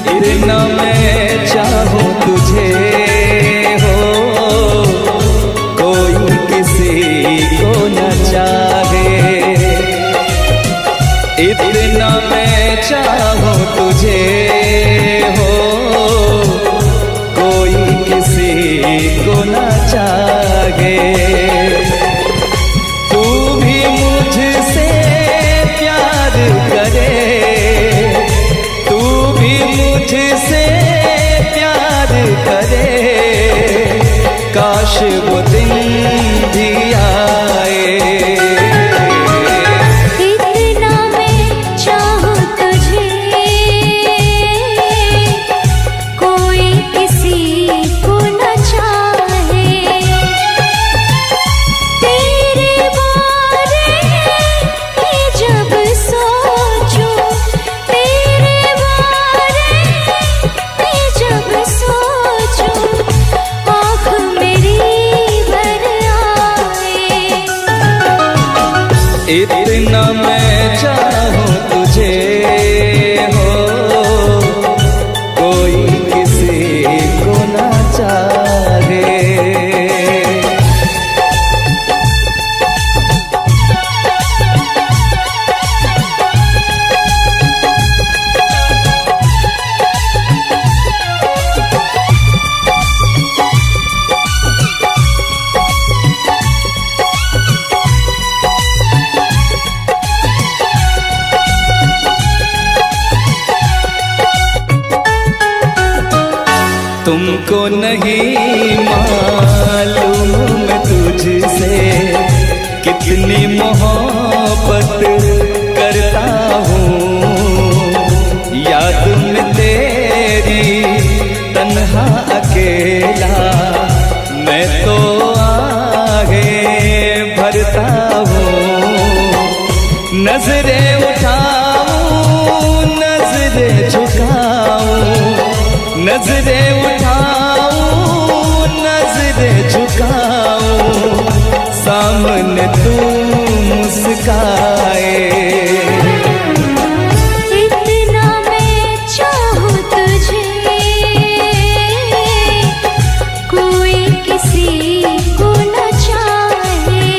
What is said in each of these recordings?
इतना मैं चाहूं तुझे हो, कोई किसी को न चाहे। इतना मैं चाहूं तुझे हो, कोई किसी को न चाहे। तू भी मुझसे प्यार करे, मुझसे प्यार करे, काश वो दिन भी आए। इतना मैं चाहूं तुझे, कोई किसी को न चाहे। तेरे बारे में जब सोचूं, इतना मैं चाहूं तुझे हो, कोई किसी को न चाहे। तुमको नहीं मालूम मैं तुझसे कितनी मोहब्बत करता हूँ। याद में तेरी तन्हा अकेला मैं तो आगे भरता हूँ। नजरें उठाऊं, नजरें झुकाऊं, नजरें उठाऊं, नजरें झुकाऊं, सामने तू मुस्काए। इतना मैं चाहूं तुझे, कोई किसी को न चाहे।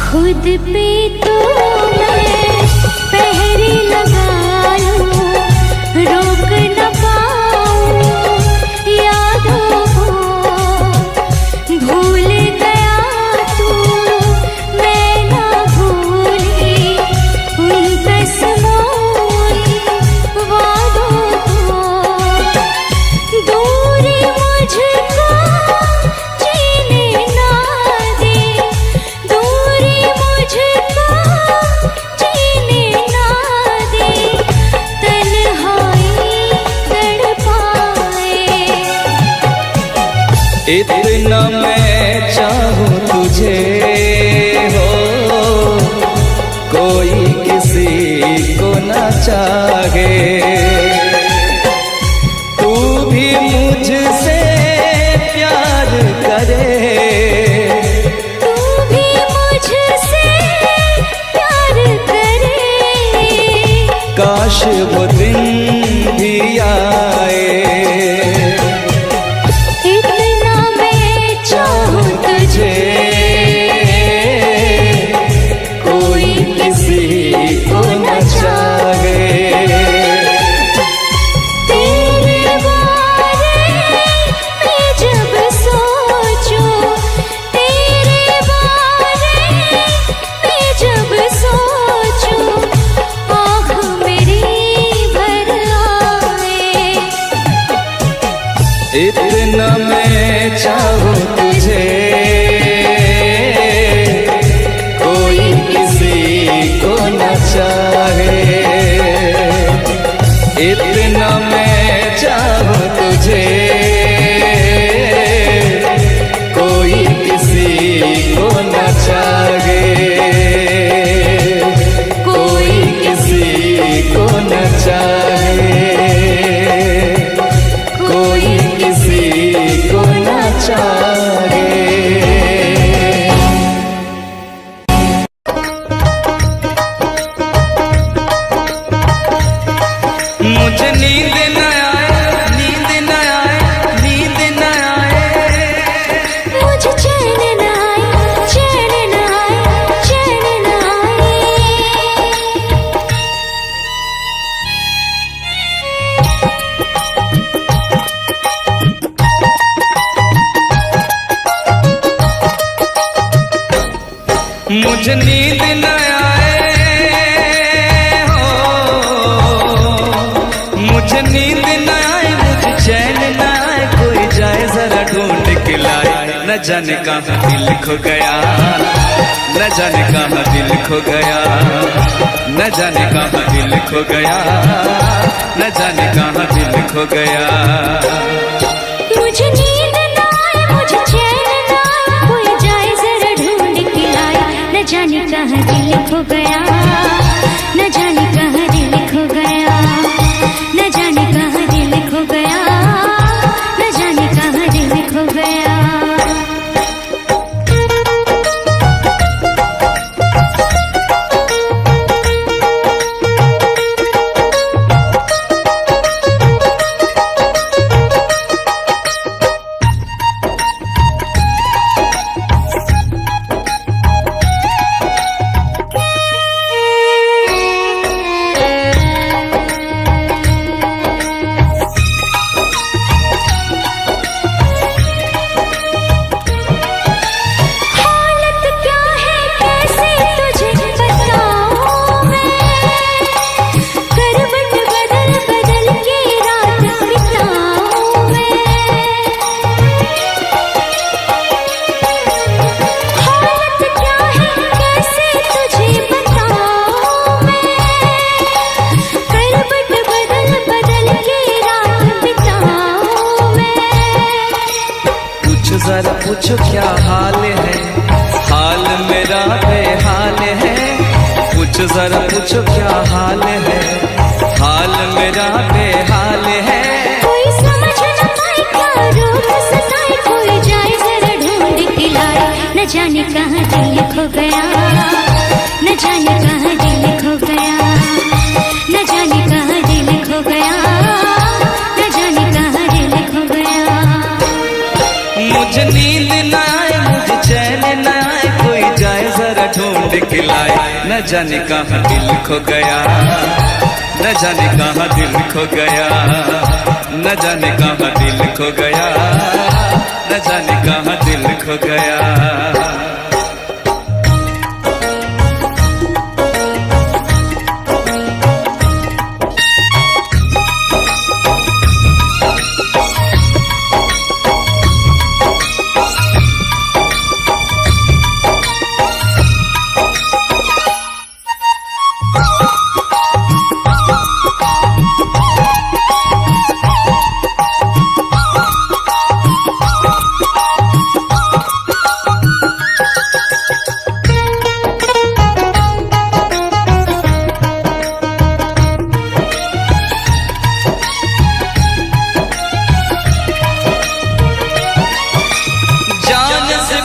खुद पे तो मैं पहरे लगा लूं, रोक न पाऊं यादों को। भूल गया तू, मैं ना भूली उन कसमों उन वादों को। दूरी मुझको जीने ना दे, दूरी मुझको जीने ना दे, तन्हाई तड़पाए। इतना मैं चाहूं तुझे हो, कोई किसी को न चाहे। तू भी मुझसे प्यार करे, तू भी मुझसे प्यार करे, काश वो दिन भी आए। इतना मैं चाहूं तुझे, कोई किसी को न चाहे। तेरे बारे में जब सोचूं, तेरे बारे में जब सोचूं, आँख मेरी भर आए। इतना मैं चाहूं तुझे, कोई किसी को न चाहे। नींद न आए, नींद न आए, नींद न आए, मुझे चैन न आए, चैन न आए, चैन न आए। मुझे नींद न आए हो, मुझे नींद न आए, मुझे चैन न आए, कोई जाए जरा ढूंढ के लाए। न जाने कहाँ दिल खो गया, न जाने कहाँ दिल खो गया, न जाने कहाँ दिल खो गया, न जाने कहाँ दिल खो गया। मुझे नींद न आए, मुझे चैन न आए, कोई जाए जरा ढूंढ के लाए। न जाने कहाँ दिल खो गया, न जाने कहाँ दिल खो गया, न जाने कहाँ दिल खो गया, न जाने कहाँ दिल खो गया। जरा पूछो क्या हाल है, हाल मेरा बेहाल है। पूछो जरा पूछो क्या हाल है, हाल मेरा बेहाल है। कोई समझ न पाए क्या रोग सताए, कोई जाए जरा ढूंढ के लाए। न जाने कहाँ दिल खो गया, न जाने कहाँ दिल खो गया, न जाने कहाँ दिल खो गया, न जाने कहाँ दिल खो गया। मुझे नींद न आए, मुझे चैन न आए, कोई जाए जरा ढूंढ के लाए। न जाने कहाँ दिल खो गया, न जाने कहाँ दिल खो गया, न जाने कहाँ दिल खो गया, न जाने कहाँ दिल खो गया।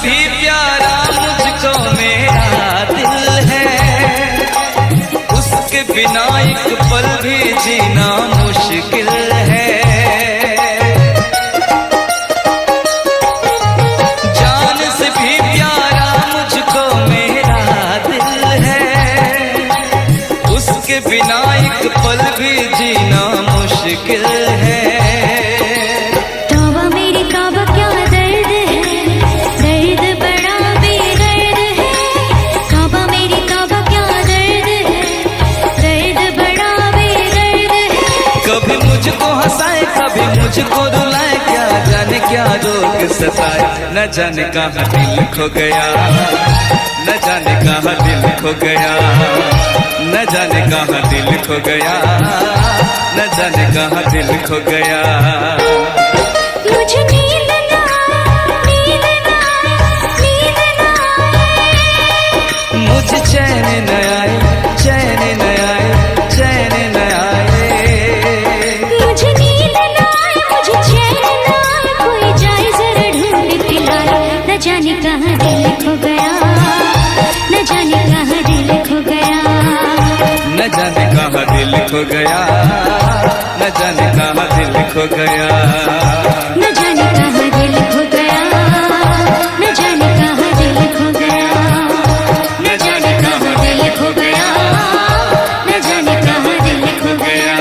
भी प्यारा मुझको मेरा दिल है, उसके बिना एक पल भी जीना मुश्किल है। जान से भी प्यारा मुझको मेरा दिल है, उसके बिना एक पल भी जीना मुश्किल है। कभी मुझको हंसाए, कभी मुझको रुलाए, क्या जाने क्या रोग सताए। न जाने कहाँ दिल खो गया, न जाने कहाँ दिल खो गया, न जाने कहाँ दिल खो गया, न जाने कहाँ दिल खो गया। मुझे नींद ना आए, नींद ना आए, नींद ना आए, मुझे चैन न आए, चैन न आए, चैन न आए। मुझे नींद ना आए, मुझे चैन ना आए, कोई जाए जरा ढूंढ के लाए। न जाने कहाँ दिल खो गया, न जाने कहाँ दिल खो गया, न जाने कहाँ दिल खो गया, न न जाने कहाँ दिल खो गया, न जाने कहाँ दिल खो गया, न जाने कहाँ दिल खो गया, न जाने कहाँ दिल खो गया, न जाने कहाँ दिल खो गया।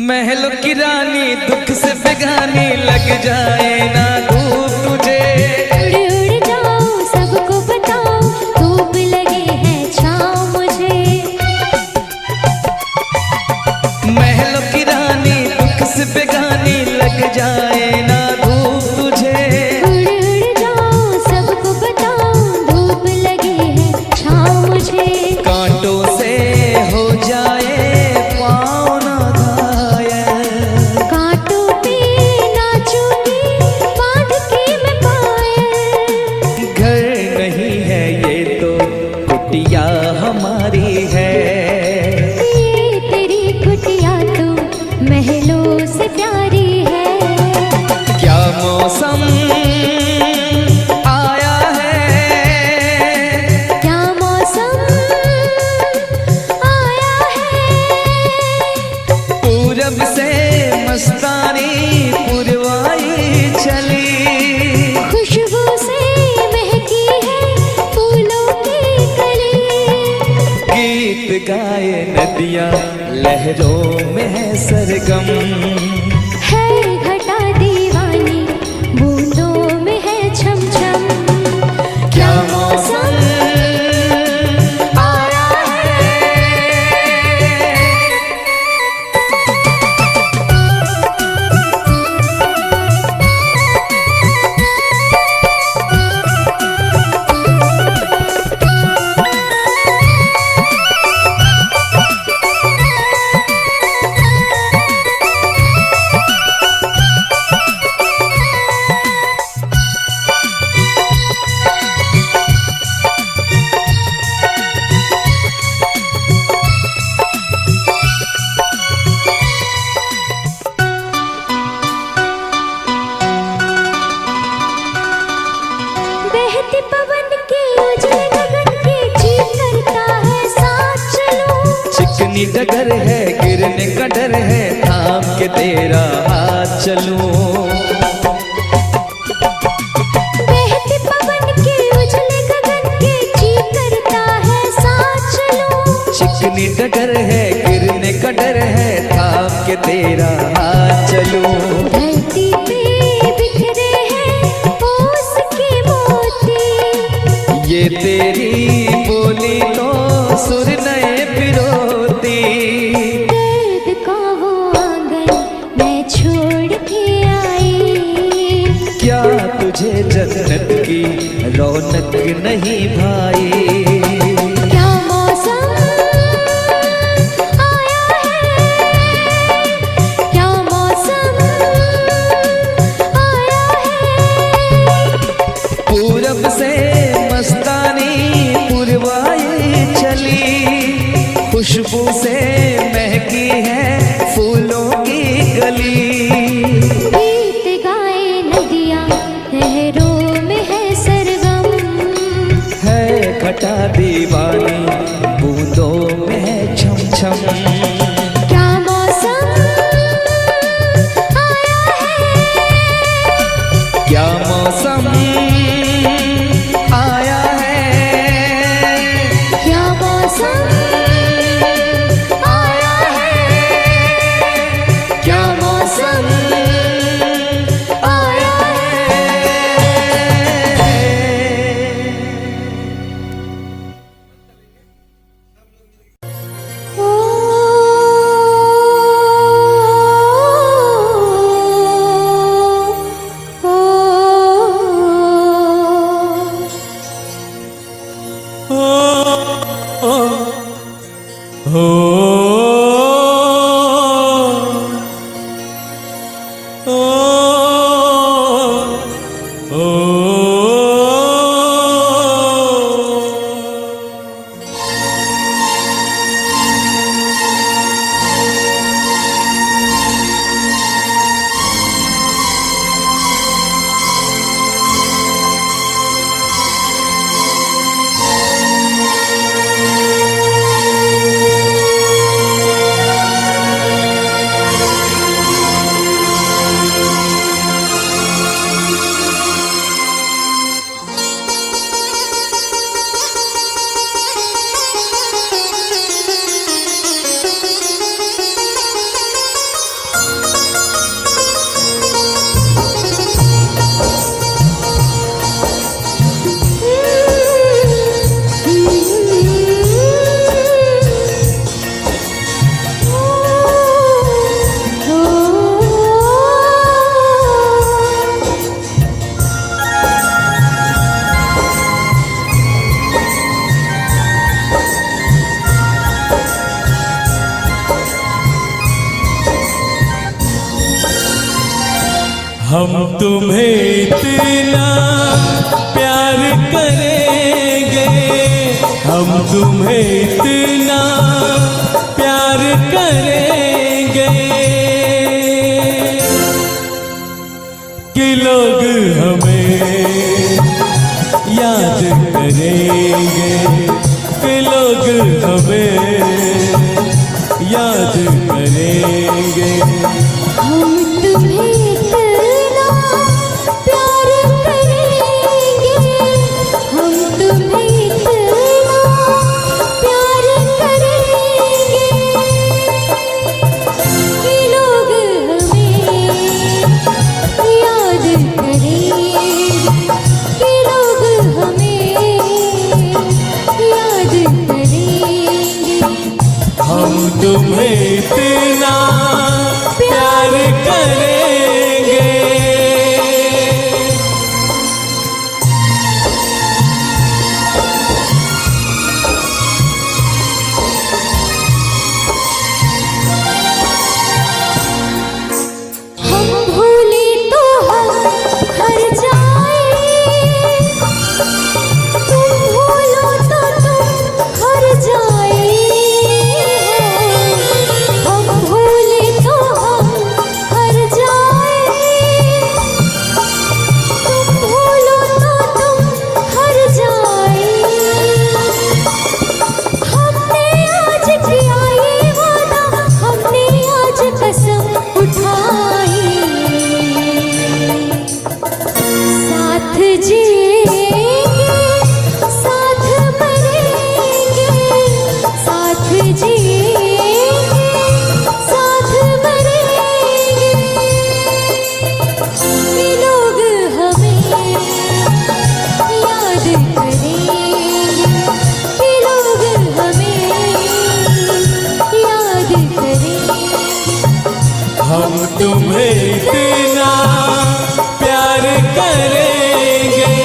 महलों की रानी दुख से बेगानी लग जाए ना धूप तुझे, उड़ उड़ जाओ सबको बताओ धूप लगे है छाँव मुझे। महलों की रानी दुख से बेगानी लग जाए ना धूप तुझे, उड़ उड़ जाओ सबको बताओ धूप लगे है छाँव मुझे। कांटों से हो जाए पाँव ना घायल, कांटों पे नाचूंगी बांध के मैं पायल। घर नहीं है ये तो कुटिया हमारी है, ये तेरी कुटिया तो महलों से प्यारी है। क्या मौसम आया है, क्या मौसम आया है, पूरब से मस्तानी पुरवाई चली, खुशबू से महकी है फूलों की कली। गीत गाए नदियाँ लहरों में है सरगम, है घटा दीवानी बूंदों में है छम छम। क्या मौसम आया चिकनी डगर है गिरने का डर है, थाम के तेरा हाथ चलूं। बहते पवन के उजले गगन के जी करता है साथ चलूं। चिकनी डगर है गिरने का डर है, थाम के तेरा हाथ चलूं। धरती पे बिखरे हैं ओस के मोती, ये तेरी बोली तो सुर नए पिरोती। दर्द का वो आंगन मैं छोड़ के आई, क्या तुझे जन्नत की रौनक नहीं भाई? क्या मौसम आया है, क्या मौसम आया है। पूरब से मस्तानी पुरवाई चली, खुशबू से महकी है फूलों की गली। गीत गाए नदियाँ लहरों में है सरगम, है घटा दीवानी बूंदों में है छम छम। क्या मौसम आया है, क्या मौसम आया है, क्या मौसम आया है, क्या मौसम आया है। ओ, हम तुम्हें इतना प्यार करेंगे, हम तुम्हें इतना प्यार करेंगे कि लोग हमें याद करेंगे, कि लोग हमें याद करेंगे। हम तुम्हें इतना प्यार करेंगे, हम तुम्हें इतना प्यार करेंगे हम तुम्हें इतना प्यार करेंगे।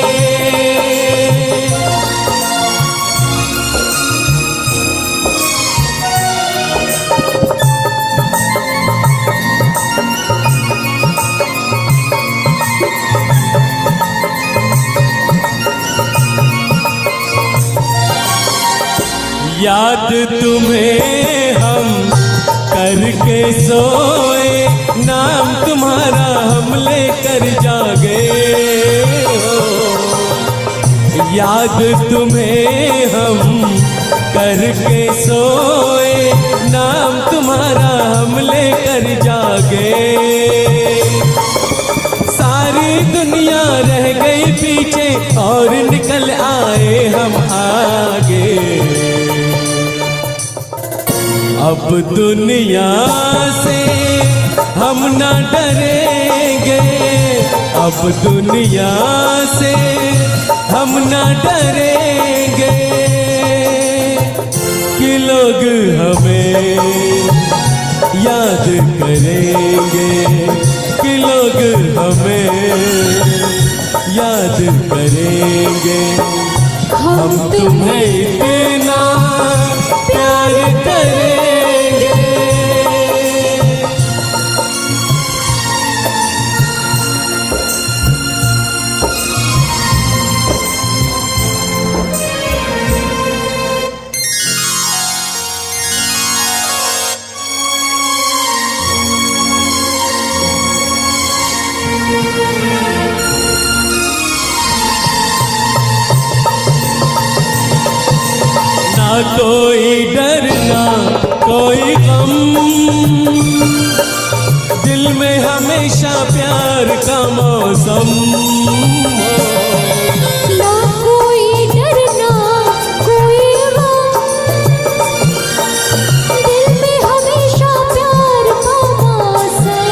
याद तुम्हें हम करके सोए, नाम तुम्हारा हम लेकर जागे हो। याद तुम्हें हम करके सोए, नाम तुम्हारा हम लेकर जागे। सारी दुनिया रह गई पीछे और निकल आए हम आगे। अब दुनिया से हम न डरेंगे, अब दुनिया से हम न डरेंगे कि लोग हमें याद करेंगे, कि लोग हमें याद करेंगे। हम तुम्हें इतना प्यार करेंगे। ना कोई डर ना कोई गम, दिल में हमेशा प्यार का मौसम। ना कोई डर ना कोई गम, दिल में हमेशा प्यार का मौसम।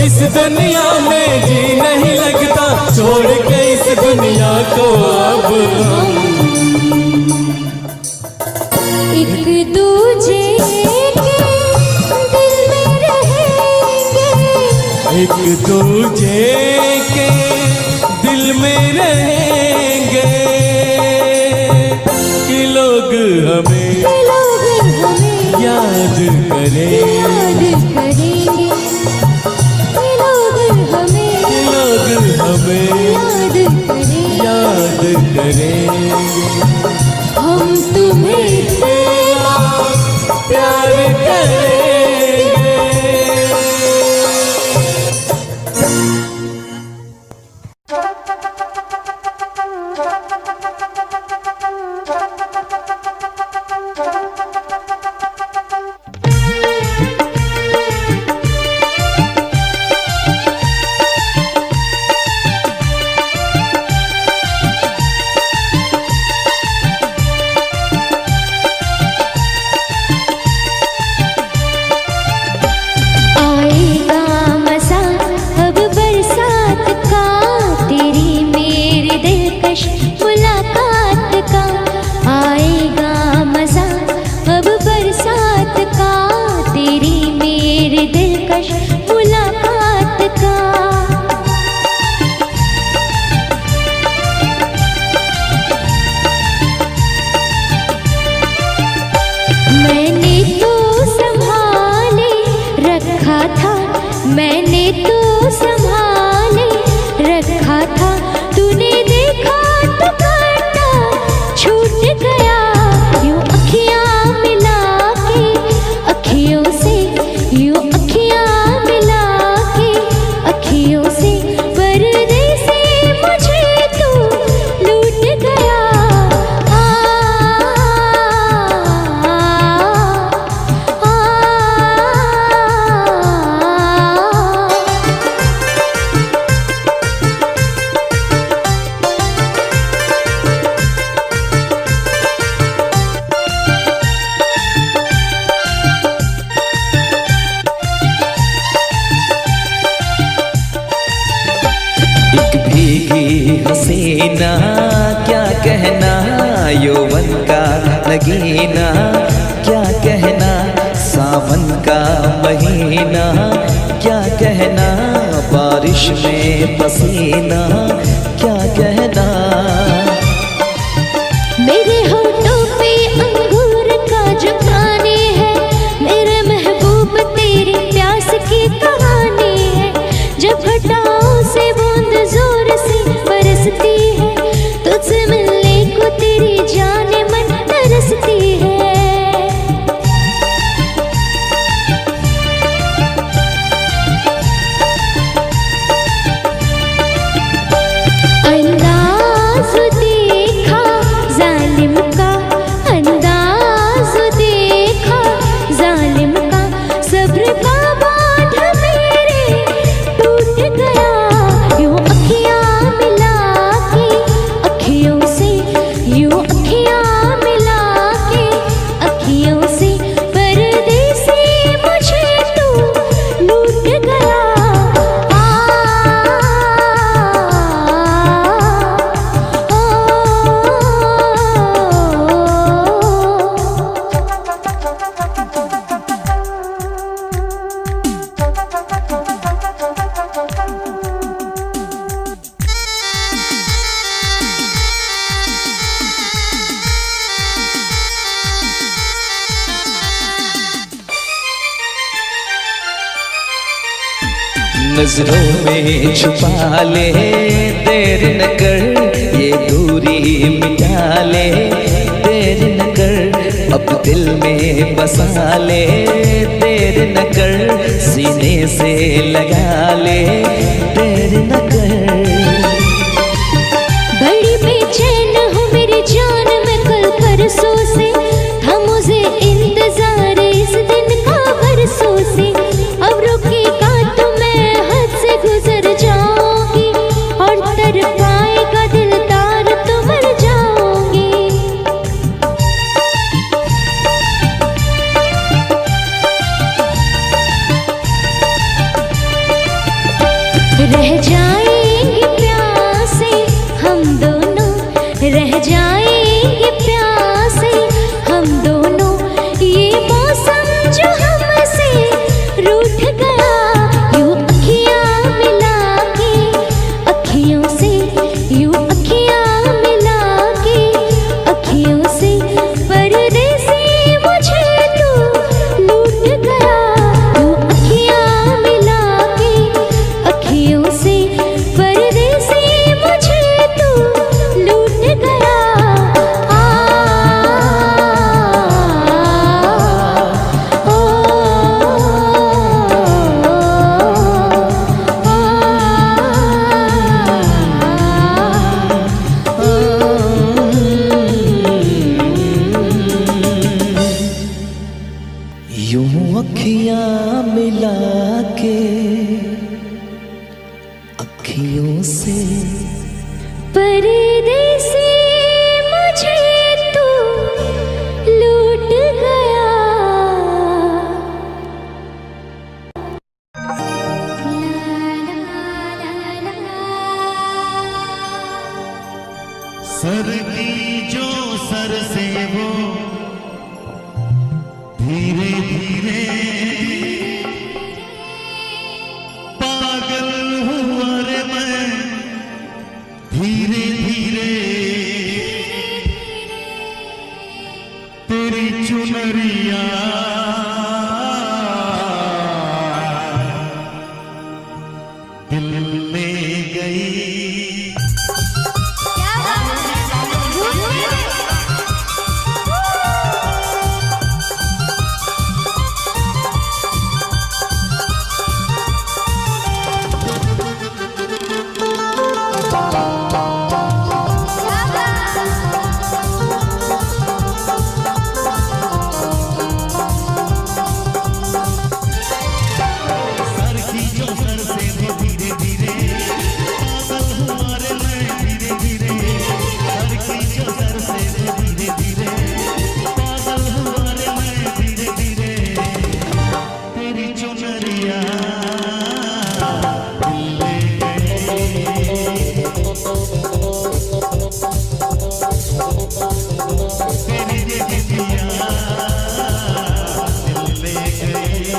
इस दुनिया में जी नहीं लगता, छोड़ के इस दुनिया को अब हम एक दूजे के दिल में रहेंगे, एक दूजे के दिल में रहेंगे कि लोग हमें याद करेंगे, लोग हमें याद करेंगे। हम तुम्हें इतना प्यार करेंगे। मैंने तो संभाले रखा था, तूने देखा तो काटा छूट गया। यूं अखियां मिला के अखियों से, यूं अखियां मिला के अखियों से, पर्दे से मुझे तू लूट गया। हसीना क्या कहना, यौवन का नगीना क्या कहना, सावन का महीना, क्या कहना बारिश में पसीना, क्या कहना। मेरे होठों पे अंगूर का जो पानी है, मेरे महबूब तेरी प्यास की कहानी है। जब घटाओं से बूंद जोर से बरसती है, तुझसे मिलने को तेरी जान मन तरसती है। अंदाज़ देखा जालिम का, अंदाज़ देखा जालिम का, सब्र का बांध मेरे टूट गया। यूं अखियाँ मिला के अखियों से, यूं अखियाँ मिला के अखियों से, परदेसी मुझे तू लूट गया। नजरों में छुपा ले, देर न कर ये दूरी मिटा ले, देर न कर अब दिल में बसा ले, देर न कर सीने से लगा ले, देर न कर। बड़ी बेचैन हूँ मेरी जान मैं कल परसों से, था मुझे इंतजार इस दिन का बरसों से। अब रुकेगा तो मैं हद से गुजर जाऊंगी, और तर पाएगा दिलदार तो मर जाऊंगी। रह जाएंगे प्यासे हम दोनों, रह जाएंगे प्यासे हम दोनों। ये मौसम जो हमसे रूठ गया, यूं अखियाँ मिला के अखियों से, यूं अखियाँ मिला के अखियों से, परदेसी मुझे तू लूट गया। यूं अखियाँ मिला के अखियों से, परदेसी मुझे तू लूट गया। यूं अखियाँ मिला के अखियों से, परदेसी मुझे तू लूट गया। सर की जो सर से वो धीरे धीरे पागल हुआ रे मैं, धीरे धीरे तेरी चुनरिया दिल ले गई। तेरी ये दिया दिल ले गई।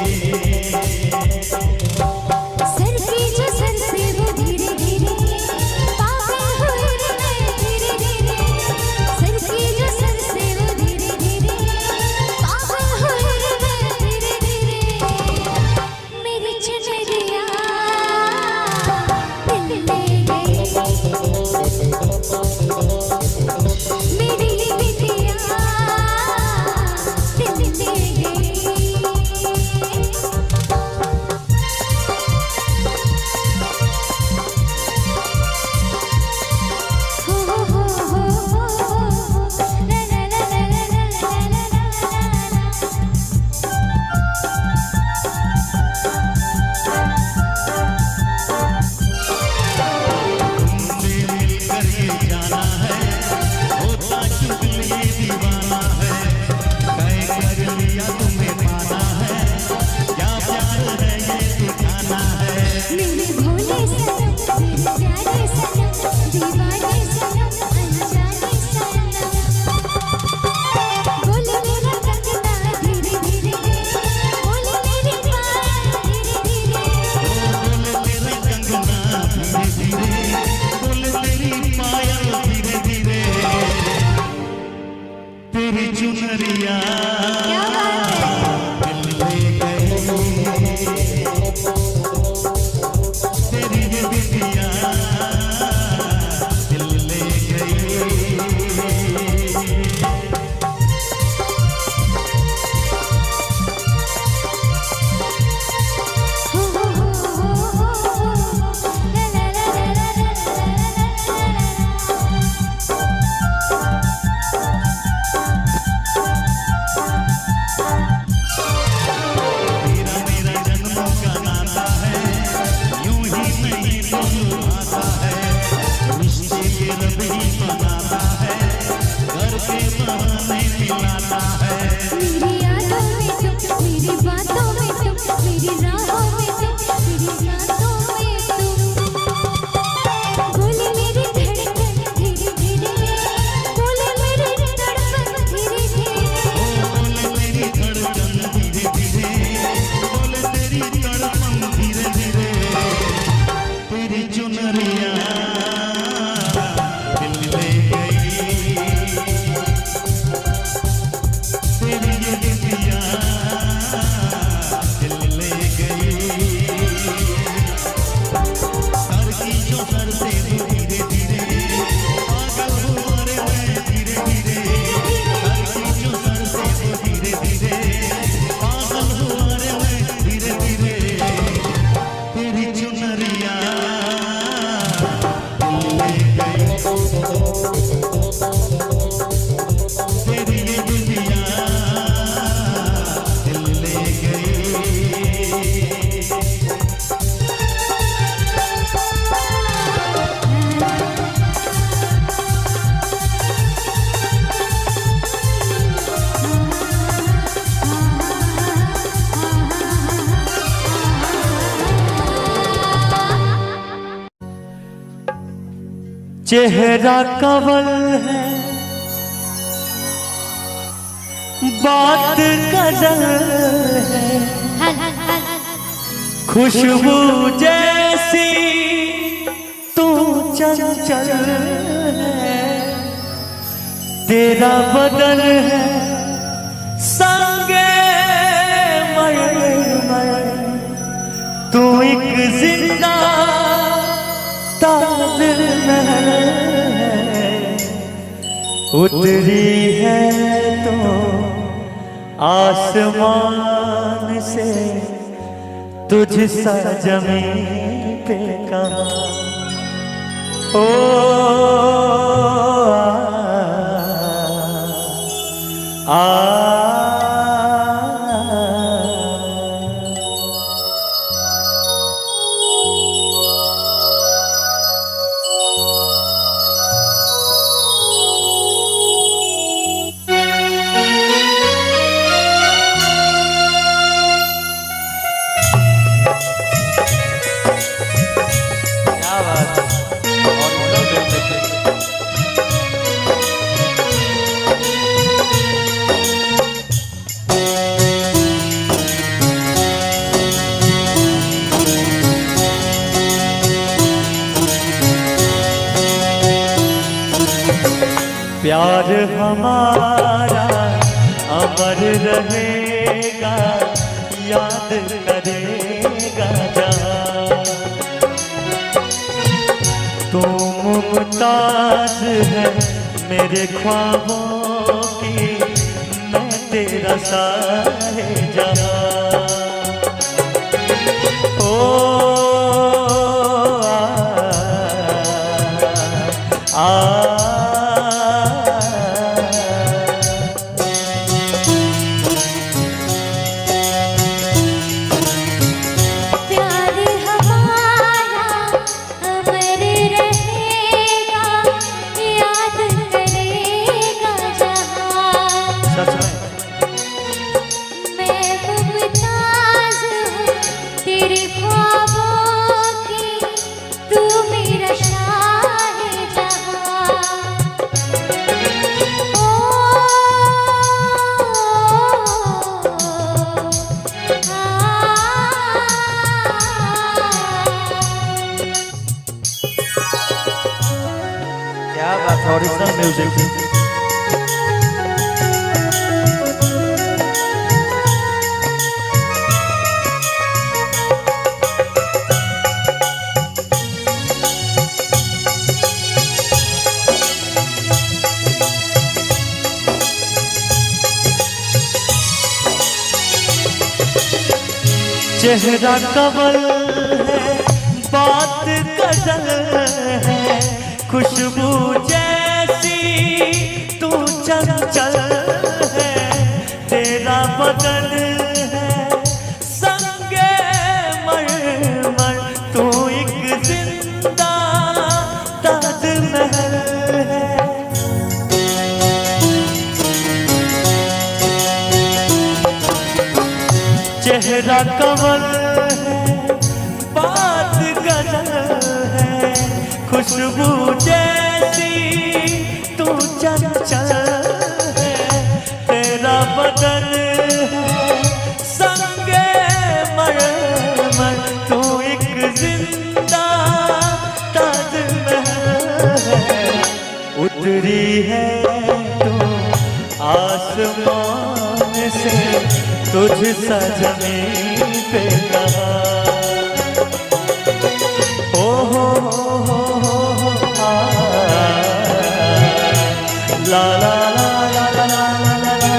चेहरा कवल है बात गजल है, खुशबू जैसी तू चंचल है, तेरा बदन है संगे मयूर, तू एक जिंदा ताजमहल है, उतरी है तो आसमान से तुझ सा जमीन पे कहाँ। ओ प्यार हमारा अमर रहेगा, याद करेगा जहां। तू मुमताज है मेरे ख्वाबों की, मैं तेरा साहिजहां। क्या बात है, ओरिजिनल म्यूजिक। चेहरा कवल है बात गजल है, खुशबू जैसी तू चंचल है, तेरा बदन है संगे मरमर, तू एक जिंदा ताजमहल है। चेहरा कवल है बात गजल है, खुशबू जैसी तू चंचल है, तेरा बदन है संगे मरमर, तू एक जिंदा ताजमहल है, उतरी है तू आसमान से तुझ सा जमीन पे कहाँ। ओ हो ला ला ला ला ला ला ला ला।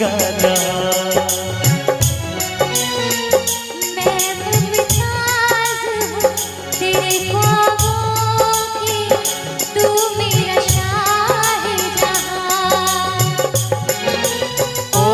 गाना। मैं मुमताज हूँ तेरे ख्वाबों की, तू मेरा शाहजहां। ओ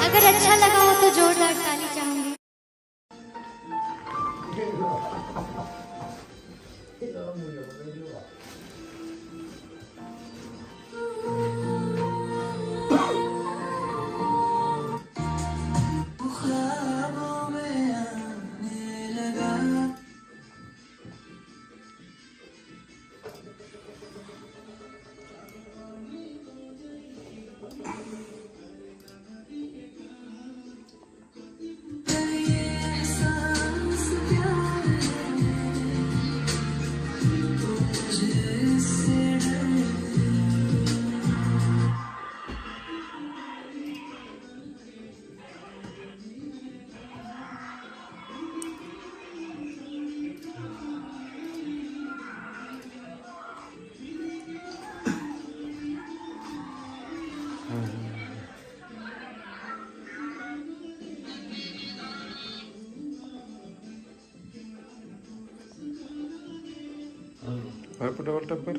अगर अच्छा लगा हो तो जोरदार ताली चाहूंगी। और पटावल टप्पर